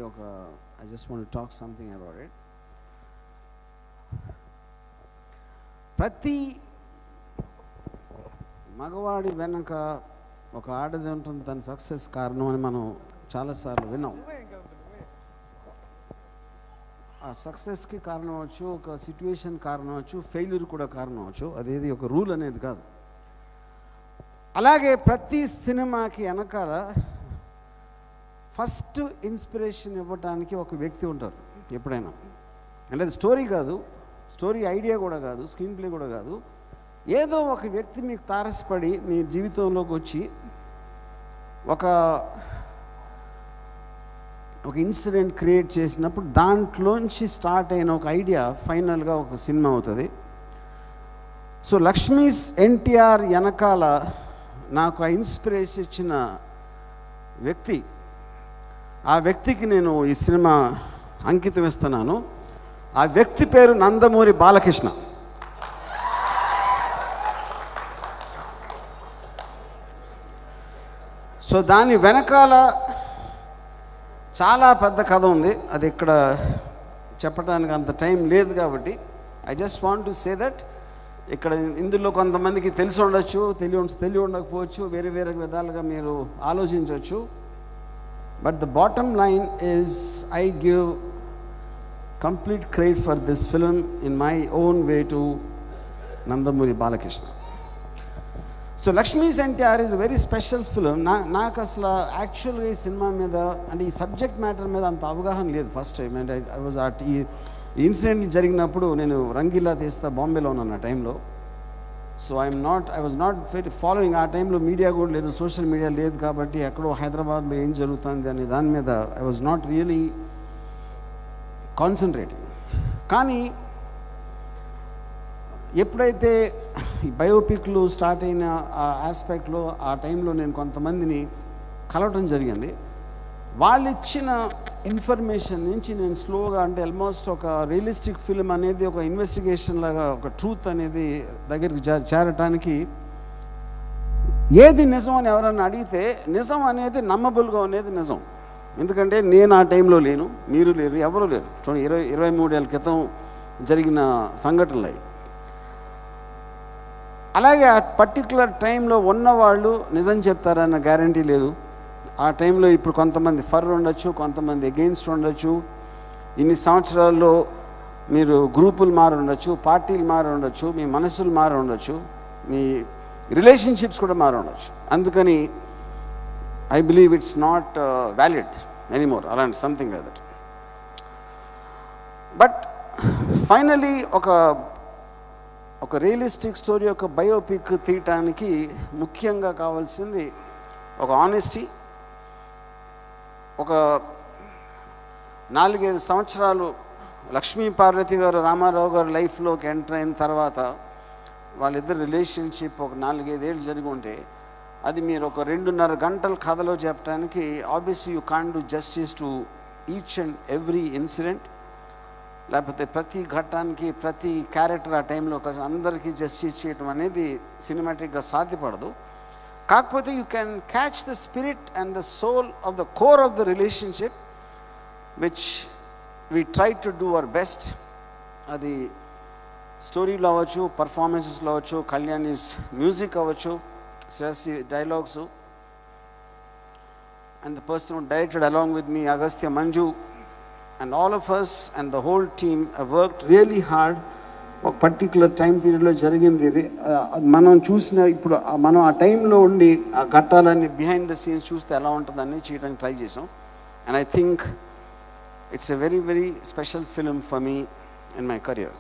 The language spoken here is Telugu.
I just want to talk something about it. ప్రతి మగవాడి వెనక ఒక ఆడది ఉంటుంది, తన సక్సెస్ కారణం అని మనం చాలాసార్లు విన్నాం. ఆ సక్సెస్కి కారణం అవచ్చు, ఒక సిచ్యువేషన్ కారణం అవచ్చు, ఫెయిల్యూర్ కూడా కారణం అవచ్చు. అదేది ఒక రూల్ అనేది కాదు. అలాగే ప్రతి సినిమాకి వెనకాల ఫస్ట్ ఇన్స్పిరేషన్ ఇవ్వడానికి ఒక వ్యక్తి ఉంటారు ఎప్పుడైనా. అంటే అది స్టోరీ కాదు, స్టోరీ ఐడియా కూడా కాదు, స్క్రీన్ ప్లే కూడా కాదు. ఏదో ఒక వ్యక్తి మీకు తారసపడి మీ జీవితంలోకి వచ్చి ఒక ఇన్సిడెంట్ క్రియేట్ చేసినప్పుడు దాంట్లోంచి స్టార్ట్ అయిన ఒక ఐడియా ఫైనల్గా ఒక సినిమా అవుతుంది. సో లక్ష్మీస్ ఎన్టీఆర్ వెనకాల నాకు ఆ ఇన్స్పిరేషన్ ఇచ్చిన వ్యక్తి, ఆ వ్యక్తికి నేను ఈ సినిమా అంకితం ఇస్తున్నాను. ఆ వ్యక్తి పేరు నందమూరి బాలకృష్ణ. సో దాని వెనకాల చాలా పెద్ద కథ ఉంది. అది ఇక్కడ చెప్పడానికి అంత టైం లేదు కాబట్టి I just want to say that ఇక్కడ ఇందులో కొంతమందికి తెలిసి ఉండొచ్చు, తెలియ ఉండకపోవచ్చు, వేరే వేరే విధాలుగా మీరు ఆలోచించవచ్చు. But the bottom line is I give complete credit for this film in my own way to Nandamuri Balakrishna. So Lakshmi's NTR is a very special film. నాకు అసలు యాక్చువల్గా ఈ సినిమా మీద అంటే ఈ సబ్జెక్ట్ మ్యాటర్ మీద అంత అవగాహన లేదు first time. And I was ఈ ఇన్సిడెంట్ జరిగినప్పుడు నేను రంగీలా తీస్తా బాంబేలో ఉన్నాను ఆ టైంలో. So I was not very following. ఆ టైంలో మీడియా కూడా లేదు, సోషల్ మీడియా లేదు కాబట్టి ఎక్కడో హైదరాబాద్లో ఏం జరుగుతుంది అనే దాని మీద I was not really concentrating. కానీ ఎప్పుడైతే ఈ బయోపిక్లు స్టార్ట్ అయిన ఆ ఆస్పెక్ట్లో ఆ టైంలో నేను కొంతమందిని కలవటం జరిగింది. వాళ్ళు ఇచ్చిన ఇన్ఫర్మేషన్ నుంచి నేను స్లోగా అంటే ఆల్మోస్ట్ ఒక రియలిస్టిక్ ఫిల్మ్ అనేది ఒక ఇన్వెస్టిగేషన్ లాగా ఒక ట్రూత్ అనేది దగ్గరికి చేరటానికి ఏది నిజం అని ఎవరన్నా అడిగితే నిజం అనేది నమ్మబుల్గా అనేది నిజం. ఎందుకంటే నేను ఆ టైంలో లేను, మీరు లేరు, ఎవరు లేరు. చూడండి 23 ఏళ్ళ క్రితం జరిగిన సంఘటనలు. అలాగే ఆ పర్టికులర్ టైంలో ఉన్నవాళ్ళు నిజం చెప్తారన్న గ్యారంటీ లేదు. ఆ టైంలో ఇప్పుడు కొంతమంది ఫర్ ఉండొచ్చు, కొంతమంది అగెయిన్స్ట్ ఉండొచ్చు. ఇన్ని సంవత్సరాల్లో మీరు గ్రూపులు మారి ఉండొచ్చు, పార్టీలు మారి ఉండొచ్చు, మీ మనసులు మారి ఉండొచ్చు, మీ రిలేషన్షిప్స్ కూడా మారి ఉండొచ్చు. అందుకని I believe it's not valid anymore, around something like that. But finally, ఒక రియలిస్టిక్ స్టోరీ, ఒక బయోపిక్ తీయటానికి ముఖ్యంగా కావాల్సింది ఒక ఆనెస్టీ. ఒక 4-5 సంవత్సరాలు లక్ష్మీ పార్వతి గారు రామారావు గారు లైఫ్లోకి ఎంటర్ అయిన తర్వాత వాళ్ళిద్దరు రిలేషన్షిప్ ఒక 4-5 ఏళ్ళు జరిగి ఉంటే అది మీరు ఒక 2.5 గంటల కథలో చెప్పడానికి obviously you can't do justice to each and every incident. లేకపోతే ప్రతి ఘట్టానికి ప్రతి క్యారెక్టర్ ఆ టైంలో అందరికీ జస్టిస్ చేయడం అనేది సినిమాటిక్గా సాధ్యపడదు. కాకపోతే you can catch the spirit and the soul of the core of the relationship which we try to do our best. అది స్టోరీలో అవ్వచ్చు, పర్ఫార్మెన్సెస్లో అవ్వచ్చు, కళ్యాణ్స్ మ్యూజిక్ అవ్వచ్చు, Sirasi dialogues, and the person who directed along with me, Agastya Manju, and all of us and the whole team have worked really hard. ఒక పర్టికులర్ టైం పీరియడ్లో జరిగింది. మనం చూసిన ఇప్పుడు మనం ఆ టైంలో ఉండి ఆ ఘట్టాలన్నీ బిహైండ్ ద సీన్స్ చూస్తే ఎలా ఉంటుందని చేయడానికి ట్రై చేసాం. And I think it's a very very special film for me in my career.